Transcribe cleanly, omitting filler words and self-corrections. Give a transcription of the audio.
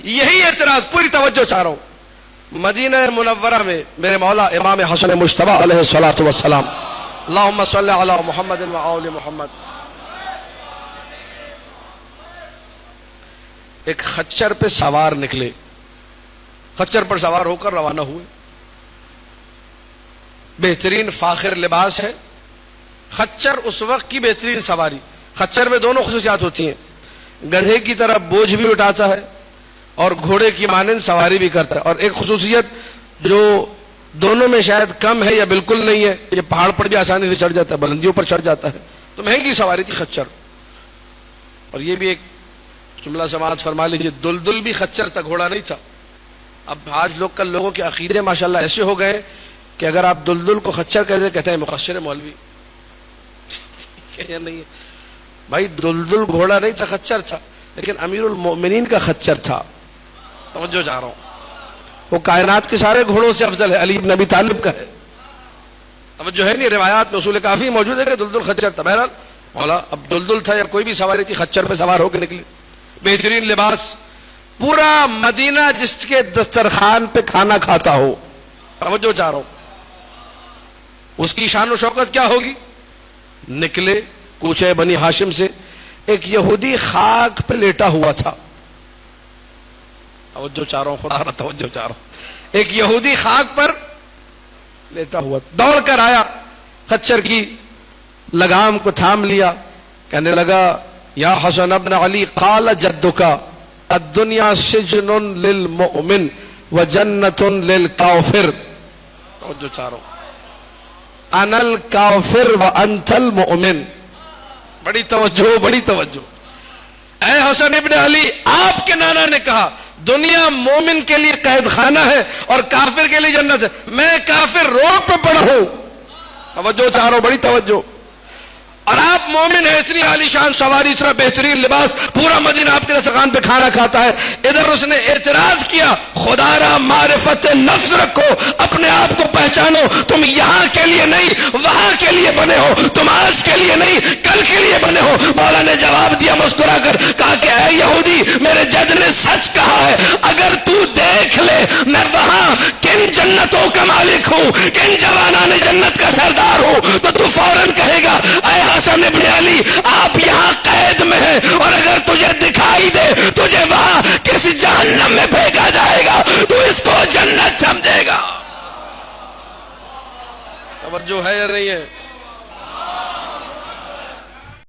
یہی اعتراض، پوری توجہ چاہ رہا ہوں، مدینہ منورہ میں میرے مولا امام حسن مجتبی علیہ الصلوۃ والسلام، اللہم صلی علی محمد و آل محمد، ایک خچر پہ سوار نکلے، خچر پر سوار ہو کر روانہ ہوئے، بہترین فاخر لباس ہے، خچر اس وقت کی بہترین سواری، خچر میں دونوں خصوصیات ہوتی ہیں، گدھے کی طرح بوجھ بھی اٹھاتا ہے اور گھوڑے کی مانند سواری بھی کرتا ہے، اور ایک خصوصیت جو دونوں میں شاید کم ہے یا بالکل نہیں ہے، یہ پہاڑ پر بھی آسانی سے چڑھ جاتا ہے، بلندیوں پر چڑھ جاتا ہے، تو مہنگی سواری تھی خچر۔ اور یہ بھی ایک جملہ سماعت فرما لیجیے، دلدل بھی خچر تھا، گھوڑا نہیں تھا۔ اب آج لوگوں کے عقیدے ماشاءاللہ ایسے ہو گئے کہ اگر آپ دلدل کو خچر کہتے ہیں مقصر مولوی یا نہیں ہے بھائی، دلدل گھوڑا نہیں تھا، خچر تھا، لیکن امیر المؤمنین کا خچر تھا۔ توجہ چاہ رہا ہوں، وہ کائنات کے سارے گھوڑوں سے افضل ہے، علی بن ابی طالب کا ہے۔ توجہ ہے نہیں، روایات میں اصول کافی موجود ہے کہ دلدل خچر تھا۔ بہرحال مولا اب دلدل تھا یا کوئی بھی سواری تھی، خچر پہ سوار ہو کے نکلے، بہترین لباس، پورا مدینہ جس کے دسترخوان پہ کھانا کھاتا ہو۔ توجہ چاہ رہا ہوں، اس کی شان و شوکت کیا ہوگی؟ نکلے کوچے بنی ہاشم سے، ایک یہودی خاک پہ لیٹا ہوا تھا۔ توجہ چاہ رہا ہوں، خدا را توجہ چاہ رہا ہوں، ایک یہودی خاک پر لیٹا ہوا، دوڑ کر آیا، خچر کی لگام کو تھام لیا، کہنے لگا یا حسن ابن علی، قال جدک الدنیا سجن للمؤمن وجنت للکافر۔ توجہ چاہ رہا ہوں، انا الکافر وانت المؤمن۔ بڑی توجہ، بڑی توجہ۔ اے حسن ابن علی، آپ کے نانا نے کہا دنیا مومن کے لیے قید خانہ ہے اور کافر کے لیے جنت ہے، میں کافر روڈ پہ پڑا ہوں۔ توجہ چاہ رہا ہوں، بڑی توجہ۔ اور آپ مومن ہیں، اتنی عالی شان سواری، اتنا بہترین لباس، پورا مدینہ آپ کے دسترخوان پہ کھانا کھاتا ہے۔ ادھر اس نے اعتراض کیا، خدا را معرفت نفس رکھو، اپنے آپ کو پہچانو، تم یہاں کے لیے نہیں وہاں کے لیے بنے ہو، تم آج کے لیے نہیں کل کے لیے بنے ہو۔ مولا نے جواب دیا مسکرا کر، کہا کہ اے یہودی، میرے جد نے سچ کہا ہے، اگر تو دیکھ لے میں وہاں کن جنتوں کا مالک ہوں، کن جوانان جنت کا سردار ہوں، تو فوراً کہے گا اے حسن ابن علی، آپ یہاں قید میں ہیں، اور اگر تجھے دکھائی دے تجھے وہاں کسی جہنم میں پھینکا جائے گا تو اس کو جنت سمجھے گا۔ توجہ ہے یا نہیں ہے؟